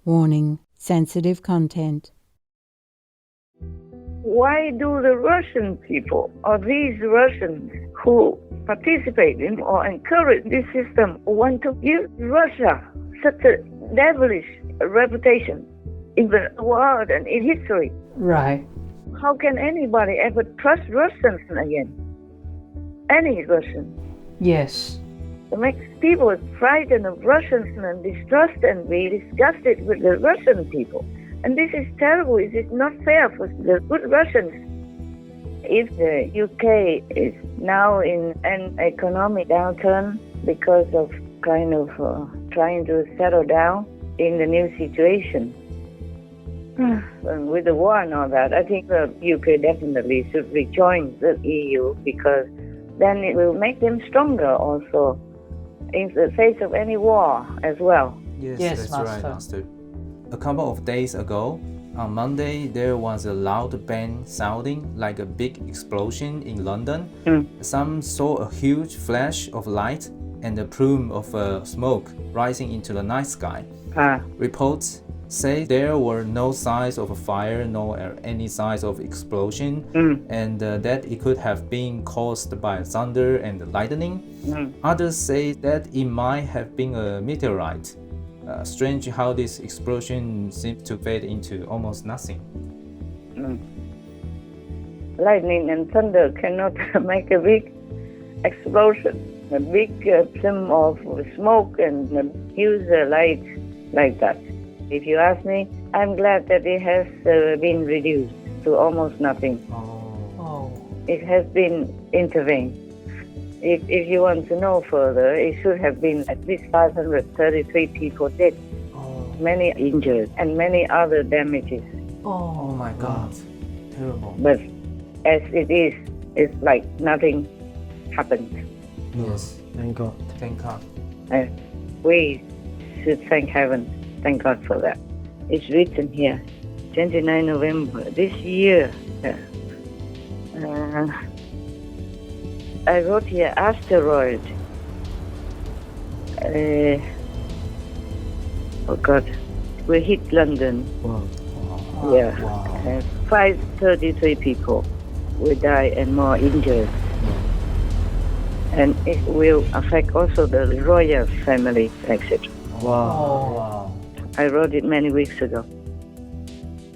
Warning: sensitive content. Why do the Russian people or these Russians who participate in or encourage this system want to give Russia such a devilish reputation in the world and in history? Right. How can anybody ever trust Russians again? Any Russian? Yes. It makes people frightened of Russians and distrust and be disgusted with the Russian people. And this is terrible. It is not fair for the good Russians. If the UK is now in an economic downturn because of kind of trying to settle down in the new situation, and with the war and all that, I think the UK definitely should rejoin the EU, because then it will make them stronger also in the face of any war as well. Yes, Yes, that's Master. right, Master. A couple of days ago, on Monday, there was a loud bang sounding like a big explosion in London. Some saw a huge flash of light and a plume of smoke rising into the night sky. Reports say there were no signs of a fire, nor any signs of explosion, and that it could have been caused by thunder and lightning. Others say that it might have been a meteorite. Strange how this explosion seems to fade into almost nothing. Lightning and thunder cannot make a big explosion, a big plume of smoke and a huge light like that. If you ask me, I'm glad that it has been reduced to almost nothing. Oh. It has been intervened. If you want to know further, it should have been at least 533 people dead, many injured, and many other damages. Oh my God. Terrible. But as it is, it's like nothing happened. Yes. Thank God. Thank God. And we should thank heaven. Thank God for that. It's written here, 29 November this year. I wrote here, asteroid. Oh God, we hit London. Wow. Yeah. 533 people will die and more injured. And it will affect also the royal family, etc. Wow. I wrote it many weeks ago.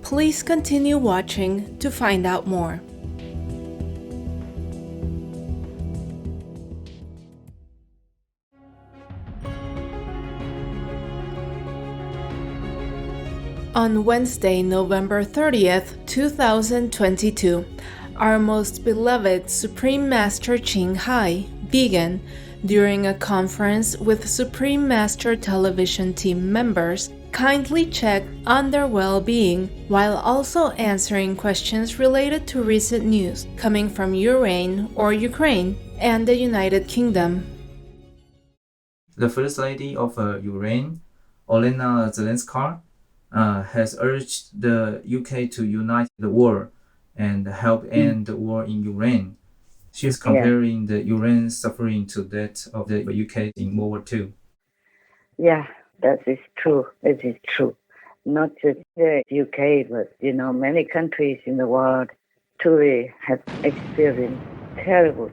Please continue watching to find out more. On Wednesday, November 30th, 2022, our most beloved Supreme Master Ching began, during a conference with Supreme Master television team members, kindly checked on their well-being while also answering questions related to recent news coming from Ureign or Ukraine and the United Kingdom. The First Lady of Ureign, Olena Zelenska, has urged the UK to unite the world and help end the war in Ureign. She is comparing the Ureign suffering to that of the UK in World War II. Yeah, that is true. It is true. Not just the UK, but many countries in the world truly have experienced terrible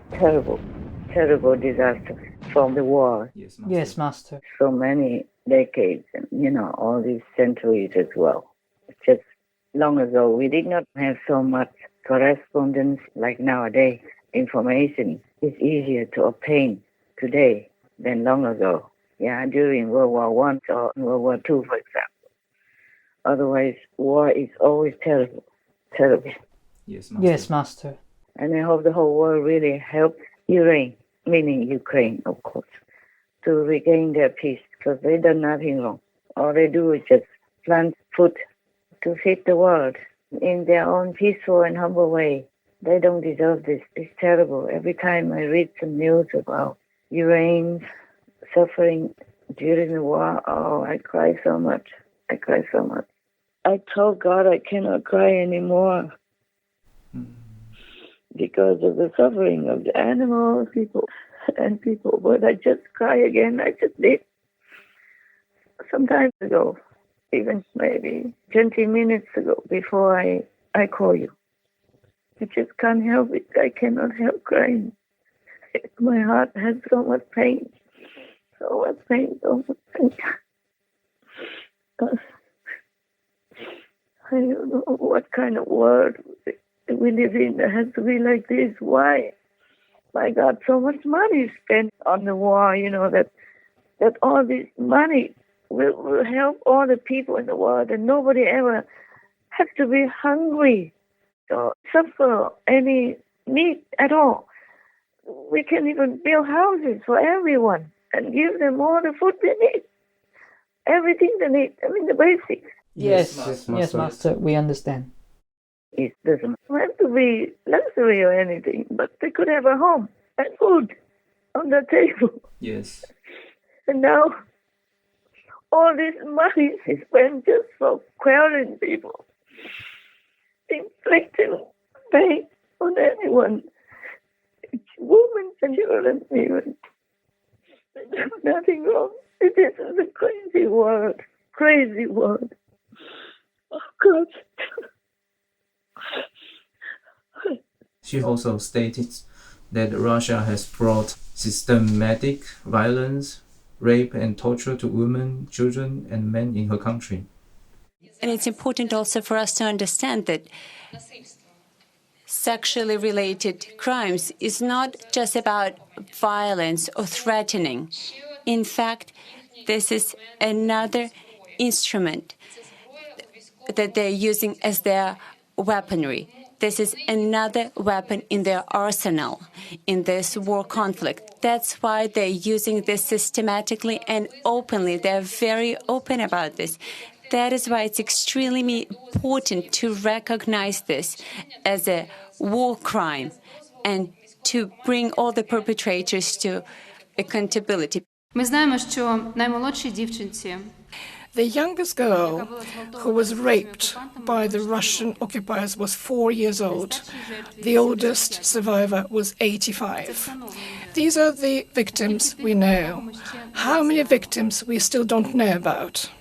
disasters from the war. Yes, Master. Yes, Master. So many decades and all these centuries as well. Just long ago, we did not have so much correspondence like nowadays. Information is easier to obtain today than long ago. Yeah, during World War I or World War II, for example. Otherwise, war is always terrible. Yes, Master. Yes, Master. And I hope the whole world really helps Ureign, meaning Ukraine, of course, to regain their peace, because they've done nothing wrong. All they do is just plant food to feed the world in their own peaceful and humble way. They don't deserve this. It's terrible. Every time I read some news about Ureign suffering during the war, I cry so much. I told God I cannot cry anymore because of the suffering of the animals, people, but I just cry again. I just did some time ago. even maybe 20 minutes ago before I call you. I just can't help it. I cannot help crying. My heart has so much pain. So much pain, so much pain. I don't know what kind of world we live in that has to be like this. Why? My God, so much money spent on the war, that all this money will help all the people in the world, and nobody ever has to be hungry or suffer any need at all. We can even build houses for everyone and give them all the food they need, everything they need. I mean, the basics. Yes, Master. yes, Master, we understand. It doesn't have to be luxury or anything, but they could have a home and food on the table. Yes. And now, all this money is spent just for quelling people, inflicting pain on anyone, women and children even. There's nothing wrong. It is a crazy world. Crazy world. Oh, God. She also stated that Russia has brought systematic violence, rape and torture to women, children and men in her country. And it's important also for us to understand that sexually related crimes is not just about violence or threatening. In fact, this is another instrument that they're using as their weaponry. This is another weapon in their arsenal in this war conflict. That's why they're using this systematically and openly. They're very open about this. That is why it's extremely important to recognize this as a war crime and to bring all the perpetrators to accountability. Ми знаємо, що наймолодшій дівчинці The youngest girl who was raped by the Russian occupiers was 4 years old. The oldest survivor was 85. These are the victims we know. How many victims we still don't know about?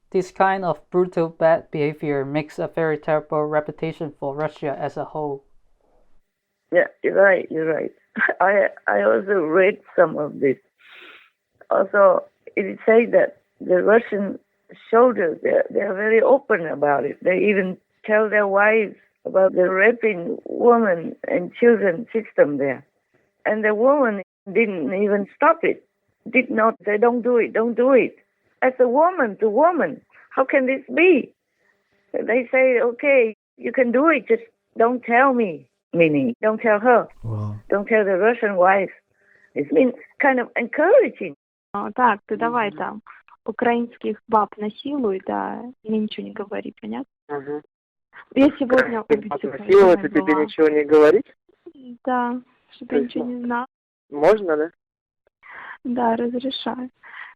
This kind of brutal bad behavior makes a very terrible reputation for Russia as a whole. Yeah, you're right. I also read some of this. Also, it says that the Russian soldiers, they are very open about it. They even tell their wives about the raping women and children system there. And the woman didn't even stop it. Did not say, don't do it, don't do it. As a woman to woman, how can this be? They say, okay, you can do it, just don't tell me. Meaning, don't tell her. Wow. Don't tell the Russian wife. It's been kind of encouraging. Так, ты давай там украинских баб насилуй, да, и ничего не говори, понятно? Ага. Я сегодня Насиловать и тебе ничего не говорить? Да, чтобы я ничего не знала. Можно, да? Да, разрешаю.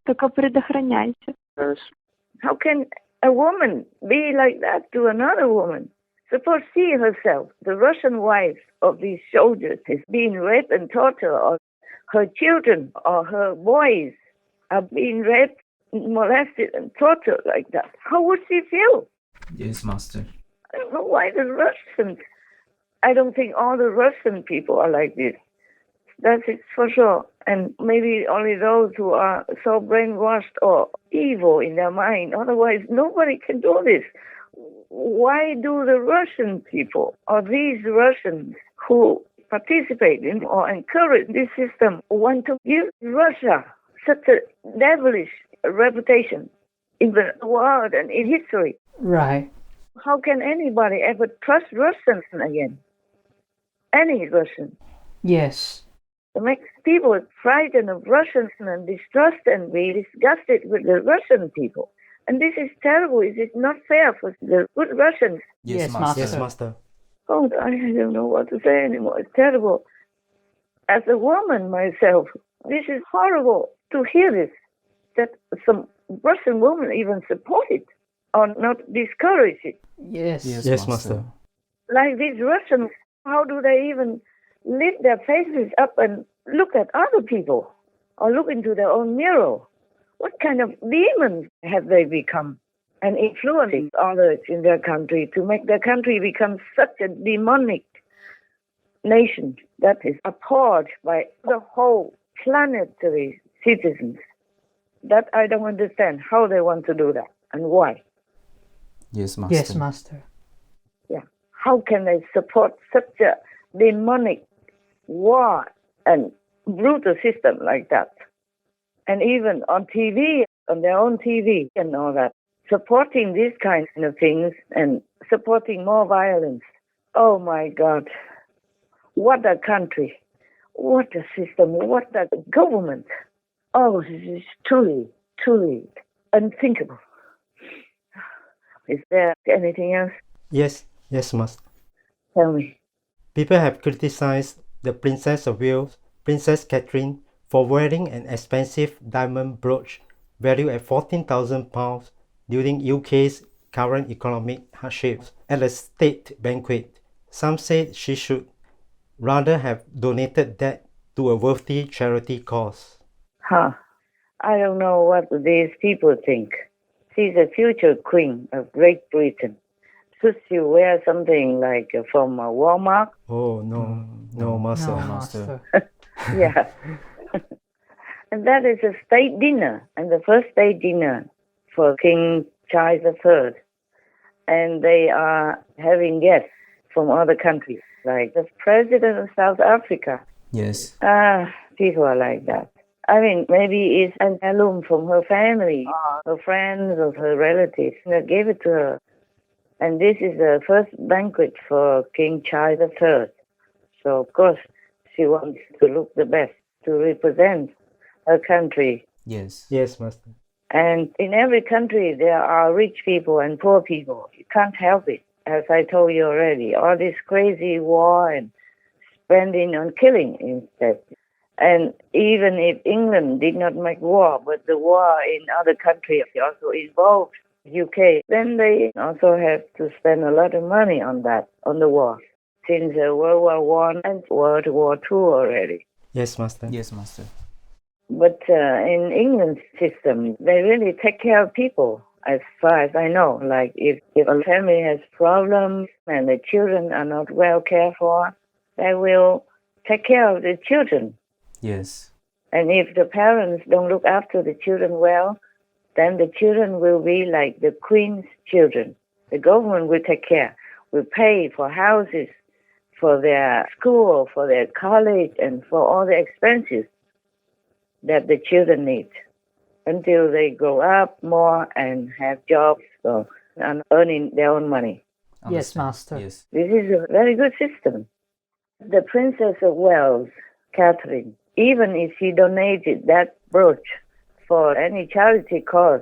Только предохраняйся. Хорошо. How can a woman be like that to another woman? Suppose she herself, the Russian wife of these soldiers, is being raped and tortured, or her children or her boys are being raped, molested, and tortured like that. How would she feel? Yes, Master. I don't know why the Russians. I don't think all the Russian people are like this. That's it for sure. And maybe only those who are so brainwashed or evil in their mind. Otherwise, nobody can do this. Why do the Russian people, or these Russians who participate in or encourage this system, want to give Russia such a devilish reputation in the world and in history? Right. How can anybody ever trust Russians again? Any Russian? Yes. It makes people frightened of Russians and distrust and be disgusted with the Russian people. And this is terrible. It is not fair for the good Russians. Yes, Master. Yes, Master. Oh, I don't know what to say anymore. It's terrible. As a woman myself, this is horrible to hear this, that some Russian women even support it or not discourage it. Yes. Yes, Master. Like these Russians, how do they even lift their faces up and look at other people or look into their own mirror? What kind of demons have they become? And influencing others in their country to make their country become such a demonic nation that is abhorred by the whole planetary citizens. That I don't understand how they want to do that and why. Yes, Master. Yes, Master. Yeah. How can they support such a demonic war and brutal system like that? And even on TV, on their own TV and all that, supporting these kinds of things and supporting more violence. Oh my God. What a country. What a system. What a government. Oh, this is truly, truly unthinkable. Is there anything else? Yes, Master. Tell me. People have criticized the Princess of Wales, Princess Catherine, for wearing an expensive diamond brooch valued at £14,000 during UK's current economic hardships at a state banquet. Some say she should rather have donated that to a worthy charity cause. I don't know what these people think. She's a future queen of Great Britain. Should she wear something like from Walmart? Oh, no, Master. No, Master. Yeah. And that is a state dinner, and the first state dinner for King Charles III. And they are having guests from other countries, like the President of South Africa. Yes. People are like that. I mean, maybe it's an heirloom from her family, her friends, or her relatives that gave it to her. And this is the first banquet for King Charles III. So, of course, she wants to look the best, to represent her country. Yes. Yes, Master. And in every country, there are rich people and poor people. You can't help it. As I told you already, all this crazy war and spending on killing instead. And even if England did not make war, but the war in other countries also involved UK, then they also have to spend a lot of money on that, on the war, since World War I and World War II already. Yes, Master. Yes, Master. But in England's system, they really take care of people, as far as I know. Like if a family has problems and the children are not well cared for, they will take care of the children. Yes. And if the parents don't look after the children well, then the children will be like the Queen's children. The government will take care, will pay for houses, for their school, for their college, and for all the expenses that the children need until they grow up more and have jobs and earning their own money. Yes, Master. Yes. This is a very good system. The Princess of Wales, Catherine, even if she donated that brooch for any charity cause,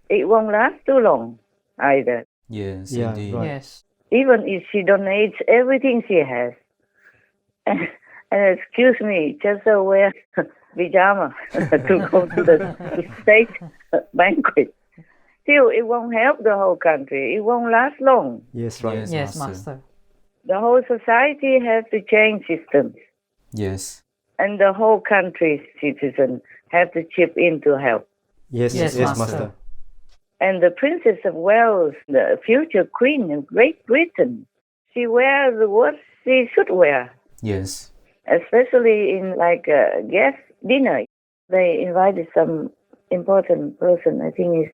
it won't last too long either. Yes, Yeah, indeed. right. Yes. Even if she donates everything she has, and excuse me, just wear pajama to go to the state banquet, still it won't help the whole country. It won't last long. Yes, right. Yes, Yes, Master. Master. The whole society has to change systems, Yes. and the whole country's citizens have to chip in to help. Yes, Yes, Master. Master. And the Princess of Wales, the future Queen of Great Britain, she wears what she should wear, Yes. especially in like a guest dinner. They invited some important person, I think is,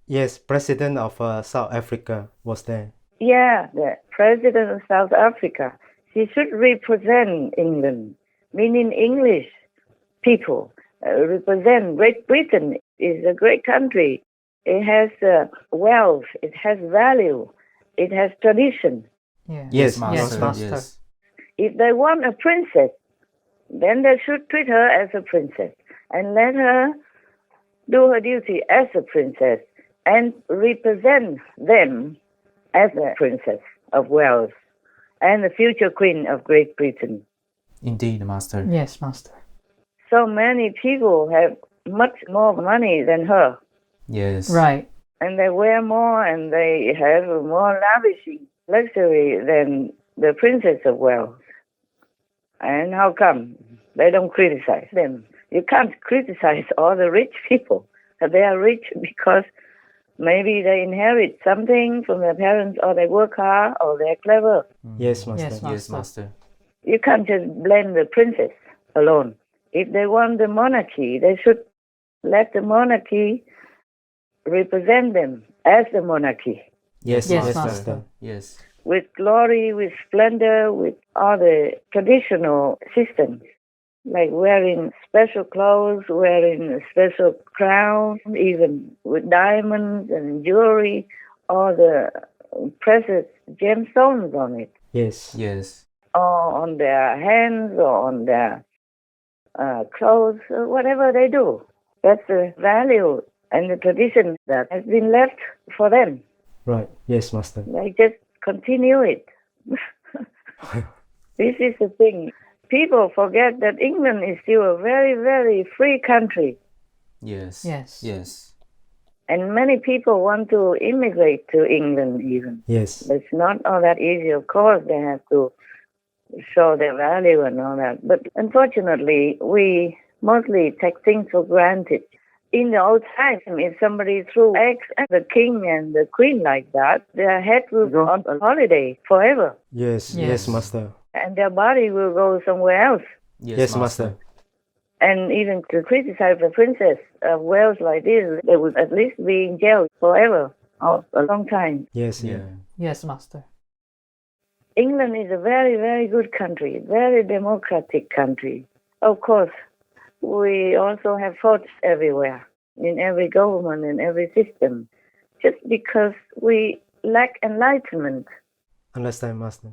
Yes, President of South Africa was there. yeah, the President of South Africa. She should represent England, meaning English people, represent Great Britain. Is a great country. It has wealth, it has value, it has tradition. Yeah. Yes, Master. Master. Yes. If they want a princess, then they should treat her as a princess and let her do her duty as a princess and represent them as a princess of Wales and the future queen of Great Britain. Indeed, Master. Yes, Master. So many people have much more money than her, Yes. Right. and they wear more and they have more lavishing luxury than the Princess of Wales. And how come they don't criticize them? You can't criticize all the rich people They are rich because maybe they inherit something from their parents, or they work hard, or they're clever. Yes, Master. Yes, Master. Yes, Master. You can't just blame the princess alone. If they want the monarchy, they should let the monarchy represent them as the monarchy. Yes, Yes, Master. Master. Yes. With glory, with splendor, with all the traditional systems, like wearing special clothes, wearing a special crown, even with diamonds and jewelry, all the precious gemstones on it, Yes. Yes. or on their hands, or on their clothes, or whatever they do. That's the value and the tradition that has been left for them. Right. Yes, Master. They just continue it. This is the thing. People forget that England is still a very, very free country. Yes. Yes. Yes. And many people want to immigrate to England even. Yes. It's not all that easy. Of course, they have to show their value and all that. But unfortunately, we mostly take things for granted. In the old time, if somebody threw eggs at the king and the queen like that, their head will go on a holiday forever. Yes. Yes. Yes, Master. And their body will go somewhere else. Yes, Master. And even to criticize the princess of Wales like this, they would at least be in jail forever, or a long time. Yes. Yeah. Yeah. Yes, Master. England is a very, very good country, very democratic country. Of course, we also have faults everywhere, in every government, in every system, just because we lack enlightenment. Understand, Master.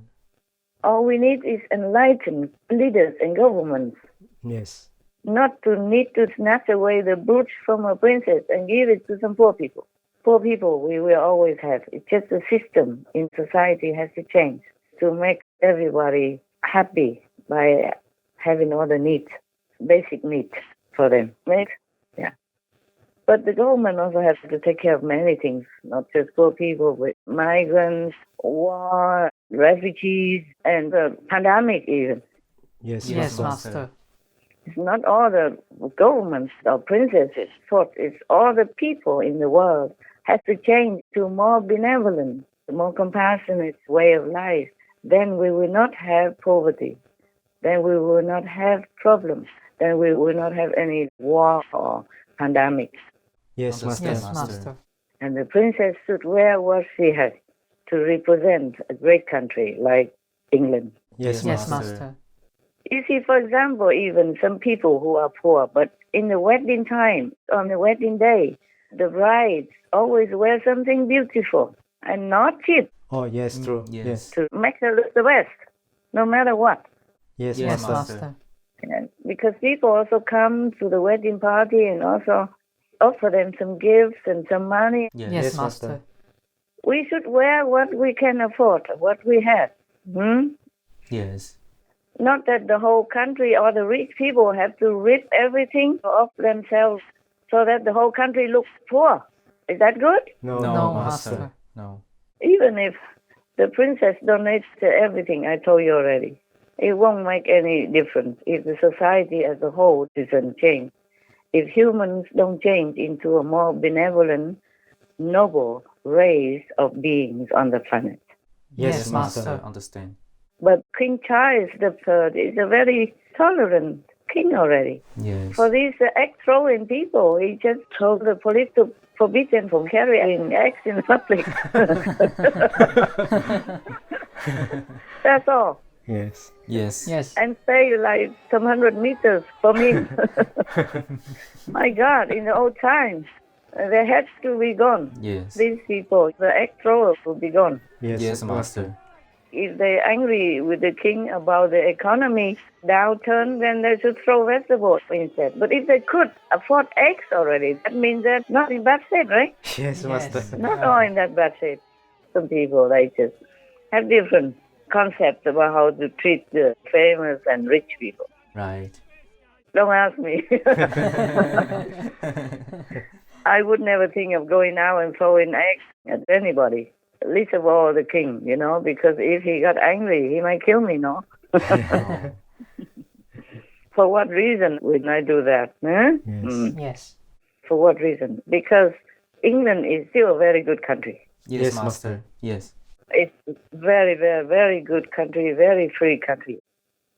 All we need is enlightened leaders and governments, Yes. not to need to snatch away the brooch from a princess and give it to some poor people. Poor people we will always have. It's just the system in society has to change to make everybody happy by having all the needs, basic needs for them. Right? Yeah. But the government also has to take care of many things, not just poor people, but migrants, war, refugees, and the pandemic even. Yes. Yes, Master. Master. It's not all the governments or princesses' fault. It's all the people in the world has to change to more benevolent, more compassionate way of life. Then we will not have poverty. Then we will not have problems. Then we will not have any war or pandemics. Yes, Master. Yes, Master. And the princess should wear what she has to represent a great country like England. Yes, Yes, Master. Master. You see, for example, even some people who are poor, but in the wedding time, on the wedding day, the brides always wear something beautiful and not cheap Oh, yes, true. Yes. Yes. to make her look the best, no matter what. Yes, Yes, Yes, Master. Master. And because people also come to the wedding party and also offer them some gifts and some money. Yes. Yes, Yes, Master. Master. We should wear what we can afford, what we have. Yes. Not that the whole country or the rich people have to rip everything off themselves so that the whole country looks poor. Is that good? No, No, Master. Master. No. Even if the princess donates everything, I told you already, it won't make any difference if the society as a whole doesn't change. If humans don't change into a more benevolent, noble race of beings on the planet. Yes, Yes, Master. Master. Understand. But King Charles III is a very tolerant king already. Yes. For these egg-throwing people, he just told the police to forbid them from carrying eggs in public. That's all. Yes. Yes. Yes. And stay like some 100 meters from him. My God, in the old times, they had to be gone. Yes. These people, the egg-throwers, will be gone. Yes, Yes, Master. If they're angry with the king about the economy downturn, then they should throw vegetables instead. But if they could afford eggs already, that means they're not in bad shape, right? Yes, Master. Not all in that bad shape. Some people, they just have different concepts about how to treat the famous and rich people. Right. Don't ask me. I would never think of going out and throwing eggs at anybody. Least of all the king, because if he got angry, he might kill me, no? For what reason would I do that? Huh? Yes. Yes. For what reason? Because England is still a very good country. Yes, Master. Yes. It's very, very, very good country, very free country.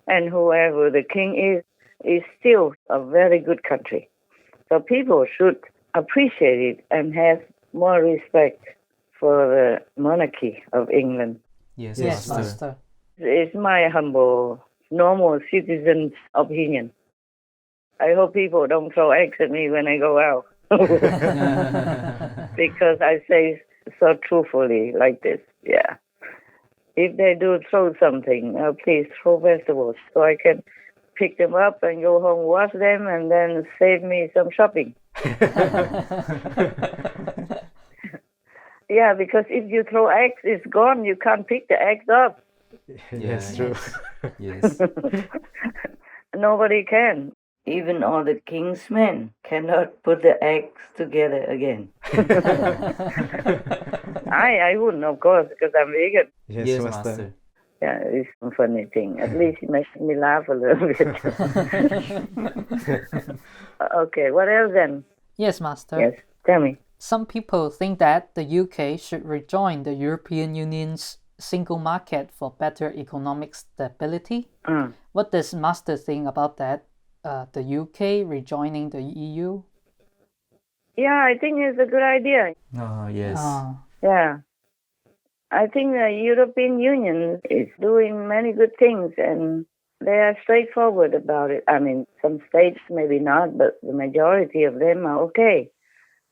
And whoever the king is still a very good country. So people should appreciate it and have more respect for the monarchy of England. Yes, Yes, Master. Master. It's my humble, normal citizen's opinion. I hope people don't throw eggs at me when I go out. Because I say so truthfully like this, yeah. If they do throw something, please throw vegetables so I can pick them up and go home, wash them, and then save me some shopping. Yeah, because if you throw eggs, it's gone. You can't pick the eggs up. Yes, true. Yes. Nobody can. Even all the king's men cannot put the eggs together again. I wouldn't, of course, because I'm vegan. Yes, Master. Yeah, it's a funny thing. At least it makes me laugh a little bit. Okay, what else then? Yes, Master. Yes, tell me. Some people think that the UK should rejoin the European Union's single market for better economic stability. What does Master think about that? The UK rejoining the EU? Yeah, I think it's a good idea. Oh, yes. Yeah. I think the European Union is doing many good things and they are straightforward about it. I mean, some states maybe not, but the majority of them are okay.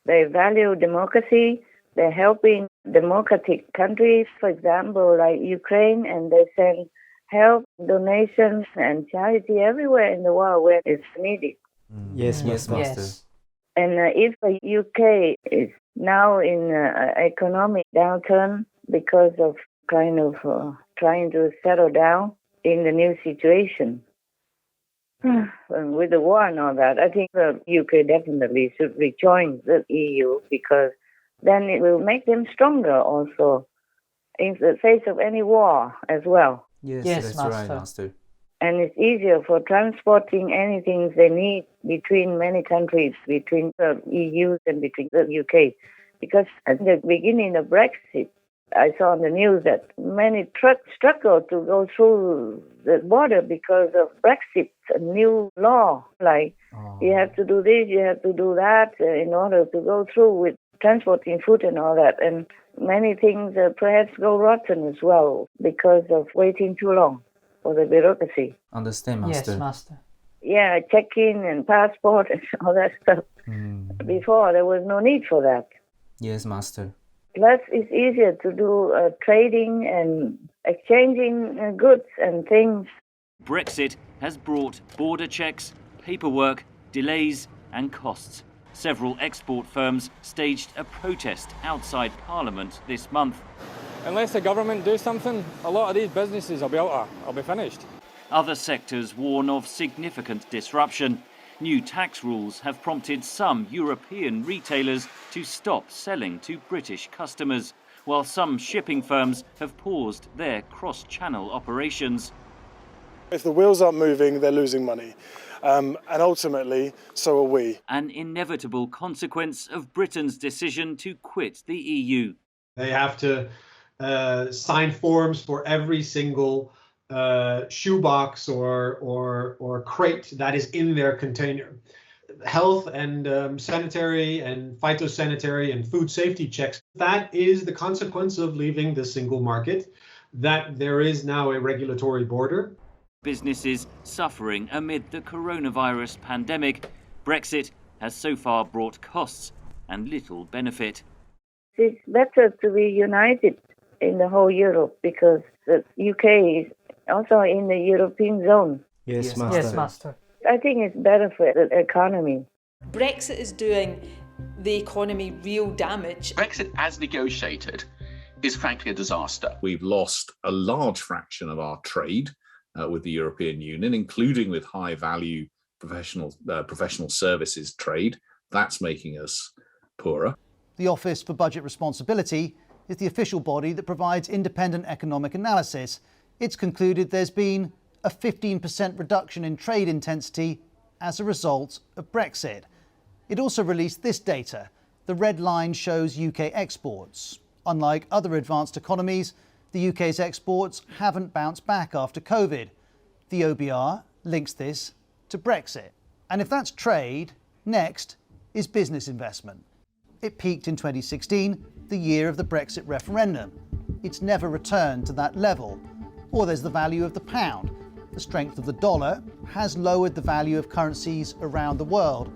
They value democracy. They're helping democratic countries, for example, like Ukraine, and they send help, donations, and charity everywhere in the world where it's needed. Yes, Yes, Master. Yes. And if the UK is now in economic downturn because of kind of trying to settle down in the new situation, and with the war and all that, I think the UK definitely should rejoin the EU because then it will make them stronger also in the face of any war as well. Yes, Yes, that's Master. right, Master. And it's easier for transporting anything they need between many countries, between the EU and between the UK. Because at the beginning of Brexit, I saw on the news that many trucks struggled to go through the border because of Brexit, a new law. Like, you have to do this, you have to do that in order to go through with transporting food and all that. And many things perhaps go rotten as well because of waiting too long for the bureaucracy. Understand, Master. Yes, Master. Yeah, check-in and passport and all that stuff. Before, there was no need for that. Yes, Master. Plus, it's easier to do trading and exchanging goods and things. Brexit has brought border checks, paperwork, delays and costs. Several export firms staged a protest outside Parliament this month. Unless the government do something, a lot of these businesses will be finished. Other sectors warn of significant disruption. New tax rules have prompted some European retailers to stop selling to British customers, while some shipping firms have paused their cross-channel operations. If the wheels aren't moving, they're losing money. And ultimately, so are we. An inevitable consequence of Britain's decision to quit the EU. They have to sign forms for every single shoebox or crate that is in their container. Health and sanitary and phytosanitary and food safety checks. That is the consequence of leaving the single market, that there is now a regulatory border. Businesses suffering amid the coronavirus pandemic. Brexit has so far brought costs and little benefit. It's better to be united in the whole Europe because the UK is also in the European zone. Yes, Master. Yes, Master. I think it's better for the economy. Brexit is doing the economy real damage. Brexit, as negotiated, is frankly a disaster. We've lost a large fraction of our trade with the European Union, including with high-value professional services trade. That's making us poorer. The Office for Budget Responsibility is the official body that provides independent economic analysis. It's concluded there's been a 15% reduction in trade intensity as a result of Brexit. It also released this data. The red line shows UK exports. Unlike other advanced economies, the UK's exports haven't bounced back after COVID. The OBR links this to Brexit. And if that's trade, next is business investment. It peaked in 2016, the year of the Brexit referendum. It's never returned to that level. Or there's the value of the pound. The strength of the dollar has lowered the value of currencies around the world,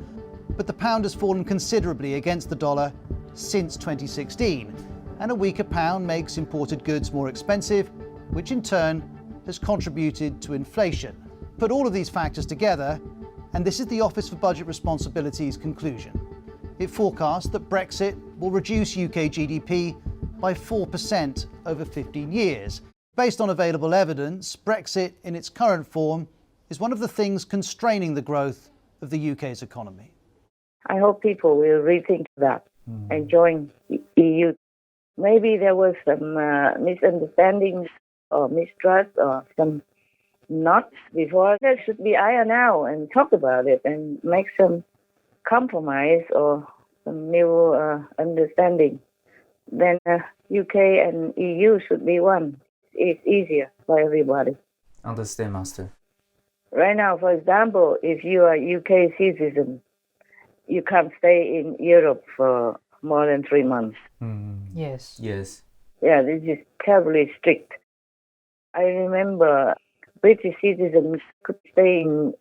but the pound has fallen considerably against the dollar since 2016, and a weaker pound makes imported goods more expensive, which in turn has contributed to inflation. Put all of these factors together, and this is the Office for Budget Responsibility's conclusion. It forecasts that Brexit will reduce UK GDP by 4% over 15 years. Based on available evidence, Brexit in its current form is one of the things constraining the growth of the UK's economy. I hope people will rethink that and join the EU. Maybe there was some misunderstandings or mistrust or some knots before. There should be iron out and talk about it and make some compromise or some new understanding. Then UK and EU should be one. It's easier for everybody. Understand, Master. Right now, for example, if you are a UK citizen, you can't stay in Europe for more than 3 months. Yes. Yes. Yeah, this is terribly strict. I remember British citizens could stay in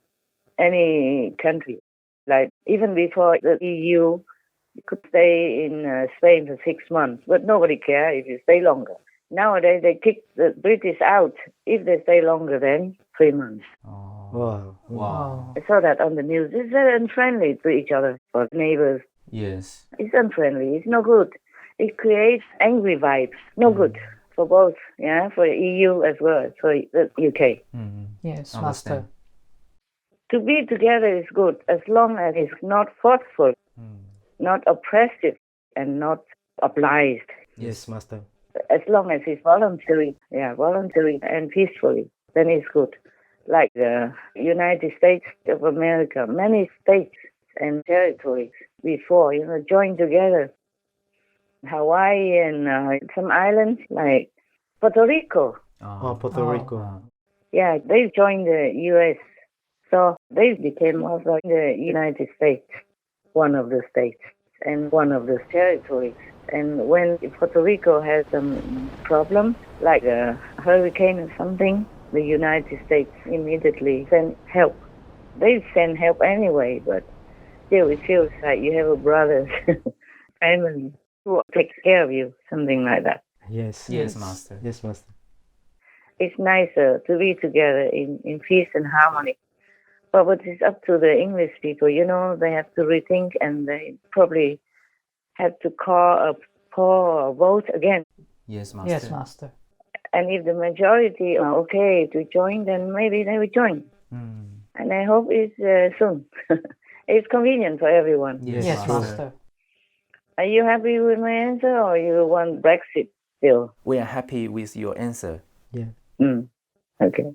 any country. Like even before the EU, you could stay in Spain for 6 months, but nobody cared if you stay longer. Nowadays, they kick the British out if they stay longer than 3 months. Wow. I saw that on the news. It's very unfriendly to each other, for neighbors. Yes. It's unfriendly. It's no good. It creates angry vibes. No good for both, yeah, for the EU as well as for the UK. Yes, Understand. Master. To be together is good as long as it's not forceful, not oppressive, and not obliged. Yes, Master. As long as it's voluntary and peacefully, then it's good. Like the United States of America, many states and territories before, joined together. Hawaii and some islands like Puerto Rico. Puerto Rico. Yeah, they joined the U.S. So they became also the United States, one of the states and one of the territories. And when Puerto Rico has some problem, like a hurricane or something, the United States immediately send help. They send help anyway, but still it feels like you have a brother, family who takes care of you, something like that. Yes, Master. Yes, Master. It's nicer to be together in peace and harmony. But it's up to the English people, they have to rethink and they probably have to call a poll or vote again. Yes, Master. Yes, Master. And if the majority are okay to join, then maybe they will join. And I hope it's soon. It's convenient for everyone. Yes, Master. Are you happy with my answer or you want Brexit still? We are happy with your answer. Yeah. Okay.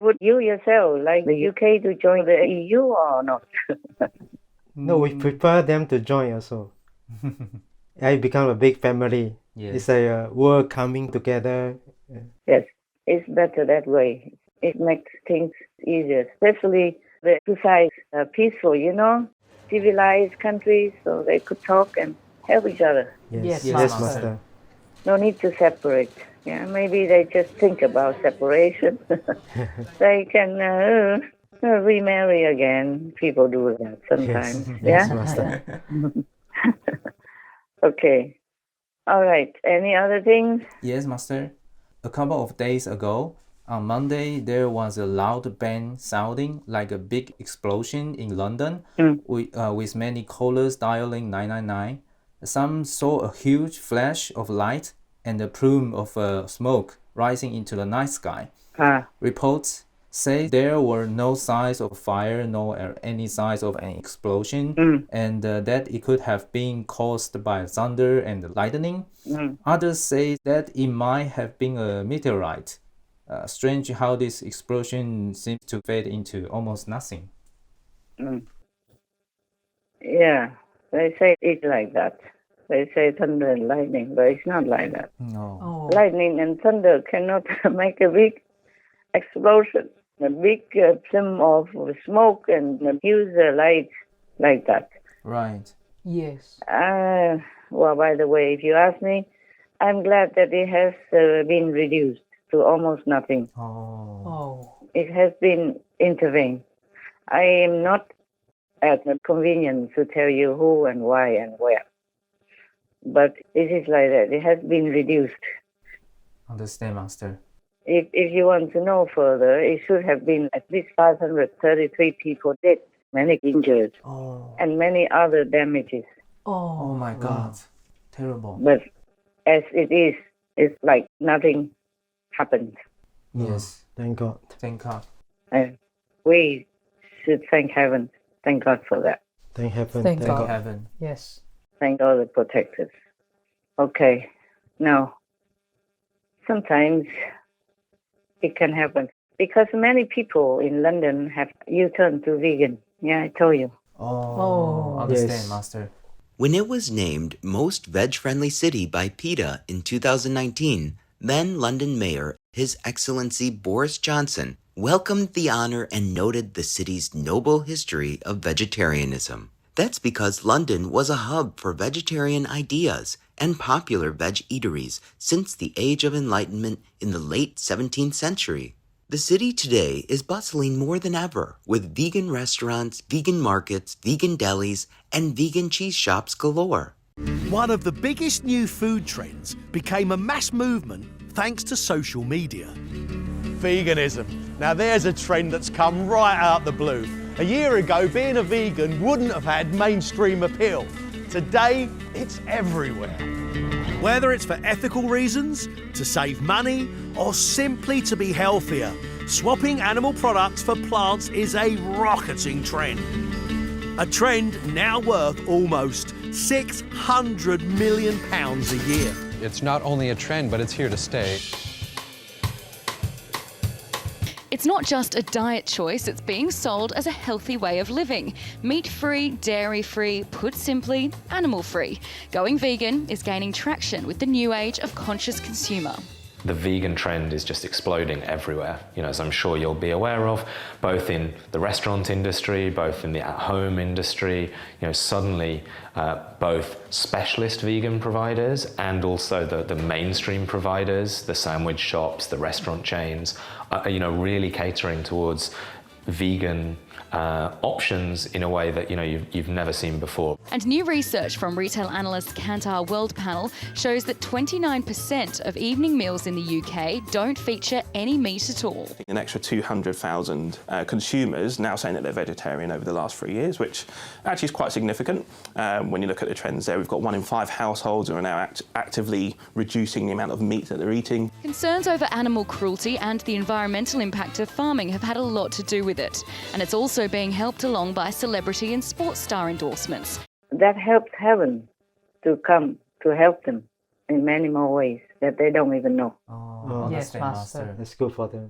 Would you yourself like the UK to join the EU or not? No, we prefer them to join also. I become a big family. Yes. It's a world coming together. Yes, it's better that way. It makes things easier, especially the two sides are peaceful, civilized countries, so they could talk and help each other. Yes, Master. No need to separate. Yeah, maybe they just think about separation. They can remarry again. People do that sometimes. Yes, Yeah. Master. Okay. All right. Any other things? Yes, Master. A couple of days ago, on Monday, there was a loud bang sounding like a big explosion in London, with many callers dialing 999. Some saw a huge flash of light and a plume of smoke rising into the night sky. Reports say there were no signs of fire nor any signs of an explosion, and that it could have been caused by thunder and lightning. Others say that it might have been a meteorite. Strange how this explosion seems to fade into almost nothing. Yeah, they say it's like that. They say thunder and lightning, but it's not like that. No. Oh. Lightning and thunder cannot make a big explosion, a big plume of smoke and use the light like that. Right. Yes. Well, by the way, if you ask me, I'm glad that it has been reduced to almost nothing. Oh. It has been intervened. I am not at the convenience to tell you who and why and where. But it is like that. It has been reduced. Understand, Master. If you want to know further, it should have been at least 533 people dead, many injured, and many other damages. Oh my God. Terrible. But as it is, it's like nothing happened. Yes. Thank God. Thank God. And we should thank heaven. Thank God for that. Thank heaven. Thank God. heaven. Yes. Thank all the protectors. Okay. Now, sometimes it can happen because many people in London have U-turned to vegan. Yeah, I told you. Oh. Understand, Yes. Master. When it was named Most Veg-Friendly City by PETA in 2019, then London Mayor, His Excellency Boris Johnson, welcomed the honor and noted the city's noble history of vegetarianism. That's because London was a hub for vegetarian ideas and popular veg eateries since the Age of Enlightenment in the late 17th century. The city today is bustling more than ever with vegan restaurants, vegan markets, vegan delis, and vegan cheese shops galore. One of the biggest new food trends became a mass movement thanks to social media. Veganism. Now there's a trend that's come right out the blue. A year ago, being a vegan wouldn't have had mainstream appeal. Today, it's everywhere. Whether it's for ethical reasons, to save money, or simply to be healthier, swapping animal products for plants is a rocketing trend. A trend now worth almost £600 million a year. It's not only a trend, but it's here to stay. It's not just a diet choice, it's being sold as a healthy way of living. Meat-free, dairy-free, put simply, animal-free. Going vegan is gaining traction with the new age of conscious consumer. The vegan trend is just exploding everywhere, as I'm sure you'll be aware of, both in the restaurant industry, both in the at-home industry. Suddenly both specialist vegan providers and also the mainstream providers, the sandwich shops, the restaurant chains, are really catering towards vegan options in a way that you've never seen before. And new research from retail analyst Kantar World Panel shows that 29% of evening meals in the UK don't feature any meat at all. An extra 200,000 consumers now saying that they're vegetarian over the last 3 years, which actually is quite significant. When you look at the trends there, we've got 1 in 5 households who are now actively reducing the amount of meat that they're eating. Concerns over animal cruelty and the environmental impact of farming have had a lot to do with it. And it's also being helped along by celebrity and sports star endorsements. That helps heaven to come to help them in many more ways that they don't even know. Oh, yes, Master. That's good for them.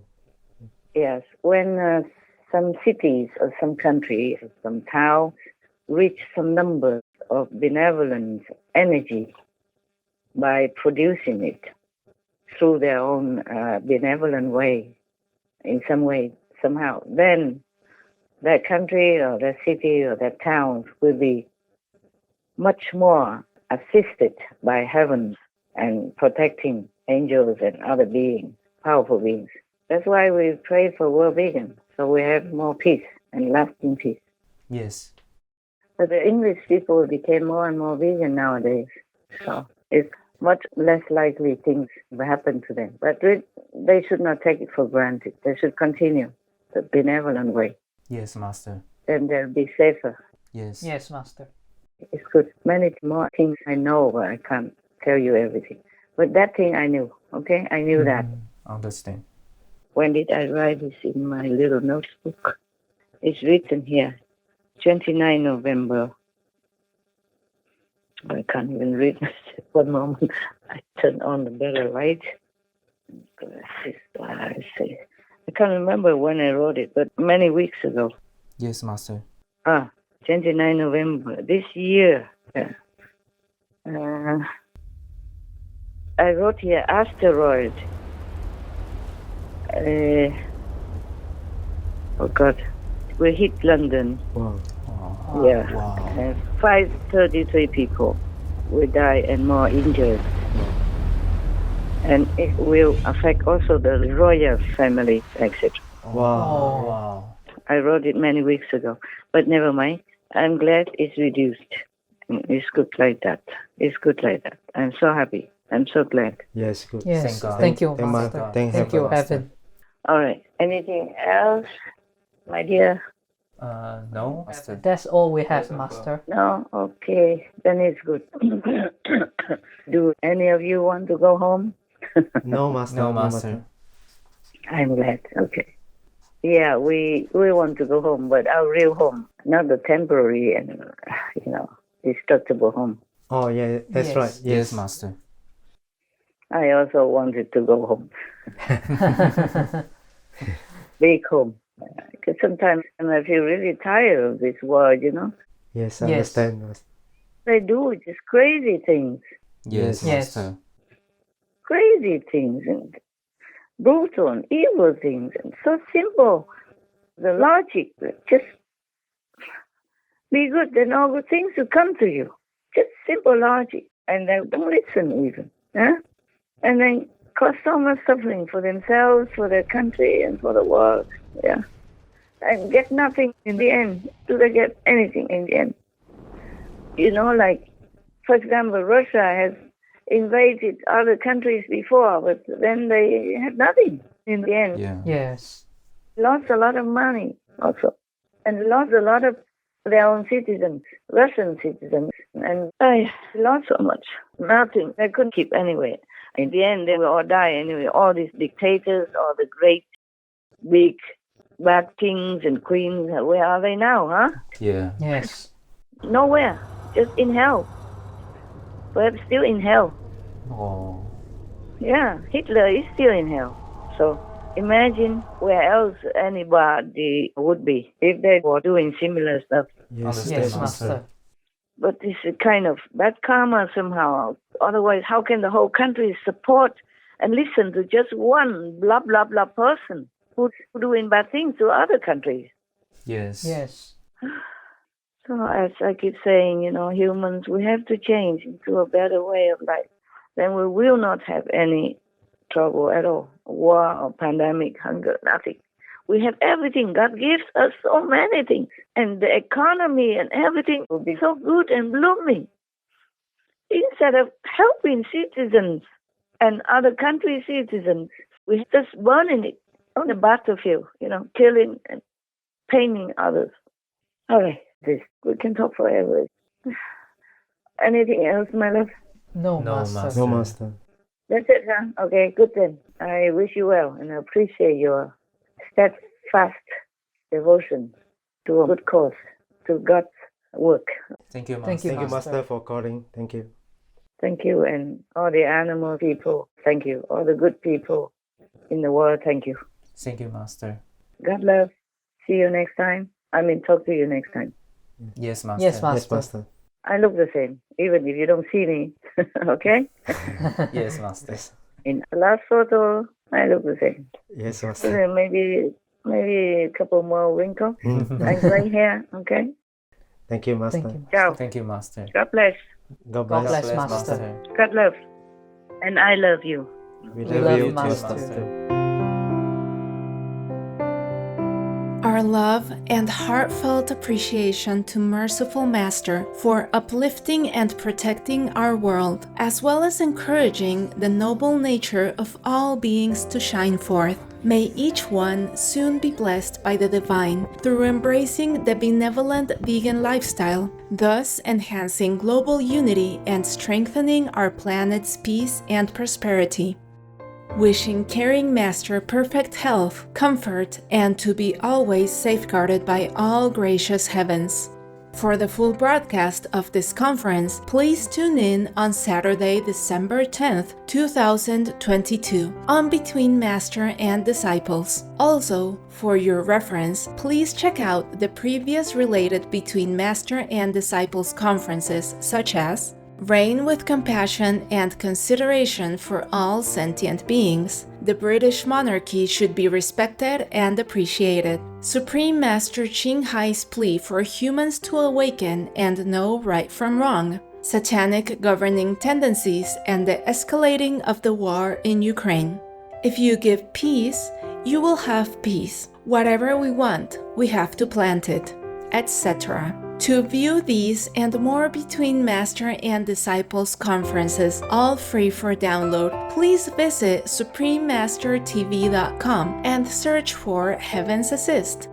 Yes, when some cities or some countries or some town reach some numbers of benevolent energy by producing it through their own benevolent way, in some way, somehow, then that country or that city or that town will be much more assisted by heaven and protecting angels and other beings, powerful beings. That's why we pray for world vegan, so we have more peace and lasting peace. Yes. But the English people became more and more vegan nowadays, so it's much less likely things will happen to them. But they should not take it for granted. They should continue the benevolent way. Yes, Master. Then they'll be safer. Yes. Yes, Master. It's good. Many more things I know, but I can't tell you everything. But that thing I knew, okay? I knew that. Understand. When did I write this in my little notebook? It's written here, 29 November. I can't even read. One moment. I turn on the better light. I can't remember when I wrote it, but many weeks ago. Yes, Master. 29 November this year. I wrote here asteroid. Oh God, we hit London. Wow. Yeah. Wow. 533 people will die and more injured. And it will affect also the royal family, etc. Wow. I wrote it many weeks ago, but never mind. I'm glad it's reduced. It's good like that. It's good like that. I'm so happy. I'm so glad. Yes, good. Yes, thank you, Master. Thank you, Evan. All right. Anything else, my dear? No, Master. That's all we have, Master. No? Okay. Then it's good. Do any of you want to go home? No, Master. No, Master. I'm glad. Okay. Yeah, we want to go home, but our real home, not the temporary and, destructible home. Oh, yeah, that's Yes. right. Yes, Master. I also wanted to go home. Big home. Because sometimes I feel really tired of this world, Yes, I understand, Master. They do just crazy things. Yes, Master. Crazy things and brutal and evil things and so simple. The logic, just be good, then all good things will come to you. Just simple logic. And they don't listen even. Huh? And then cause so much suffering for themselves, for their country, and for the world. Yeah. And get nothing in the end. Do they get anything in the end? Like, for example, Russia has invaded other countries before, but then they had nothing in the end. Yeah. Yes. Lost a lot of money also. And lost a lot of their own citizens, Russian citizens. And they lost so much. Nothing. They couldn't keep anyway. In the end, they will all die anyway. All these dictators, all the great, big, bad kings and queens, where are they now, huh? Yeah. Yes. Nowhere. Just in hell. Perhaps still in hell. Oh. Yeah, Hitler is still in hell. So imagine where else anybody would be if they were doing similar stuff. Yes, Yes, Master. But it's a kind of bad karma somehow. Otherwise, how can the whole country support and listen to just one blah, blah, blah person who's doing bad things to other countries? Yes. Yes. So as I keep saying, humans, we have to change into a better way of life. Then we will not have any trouble at all. War or pandemic, hunger, nothing. We have everything. God gives us so many things. And the economy and everything will be so good and blooming. Instead of helping citizens and other country citizens, we're just burning it on the battlefield, killing and painting others. All right, we can talk forever. Anything else, my love? No, No, Master. Master. No, Master. That's it, huh? Okay, good then. I wish you well and I appreciate your steadfast devotion to a good cause, to God's work. Thank you, Master. Thank you, Thank you, Master. Master, for calling. Thank you. Thank you, and all the animal people, thank you. All the good people in the world, thank you. Thank you, Master. God love. See you next time. Talk to you next time. Yes, Master. Yes, Master. Yes, Master. I look the same, even if you don't see me. Okay? Yes, Master. In the last photo, I look the same. Yes, So Master. then maybe a couple more wrinkles and gray hair. Okay? Thank you, Master. Thank you. Ciao. Thank you, Master. God bless. God God bless. bless, Master. God love. And I love you. We We love love you, you, too, Master. Master. Our love and heartfelt appreciation to Merciful Master for uplifting and protecting our world, as well as encouraging the noble nature of all beings to shine forth. May each one soon be blessed by the divine through embracing the benevolent vegan lifestyle, thus enhancing global unity and strengthening our planet's peace and prosperity. Wishing caring Master perfect health, comfort, and to be always safeguarded by all gracious heavens. For the full broadcast of this conference, please tune in on Saturday, December 10th, 2022, on Between Master and Disciples. Also, for your reference, please check out the previous related Between Master and Disciples conferences, such as Reign with Compassion and Consideration for All Sentient Beings. The British monarchy should be respected and appreciated. Supreme Master Ching Hai's plea for humans to awaken and know right from wrong. Satanic governing tendencies and the escalating of the war in Ukraine. If you give peace, you will have peace. Whatever we want, we have to plant it, etc. To view these and more Between Master and Disciples conferences, all free for download, please visit suprememastertv.com and search for Heaven's Assist.